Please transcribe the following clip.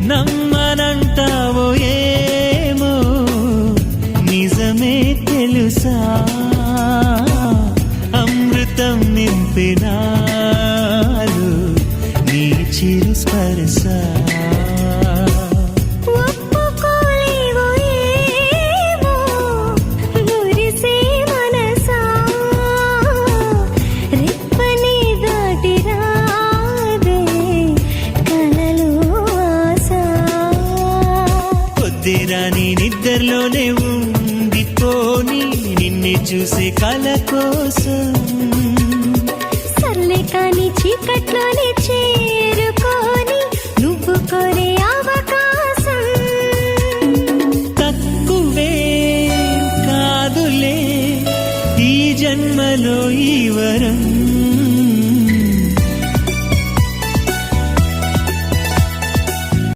నమ్మనంటావో ఏమో నిజమే తెలుసా అమృతం నింపినారు నీ చిరు స్పర్శ రాని నిద్రలోనే ఉండిపోని నిన్నే చూసే కల కోసం సర్లే కాని చీకట్లోనే చేరుకోని నువ్వు కోరే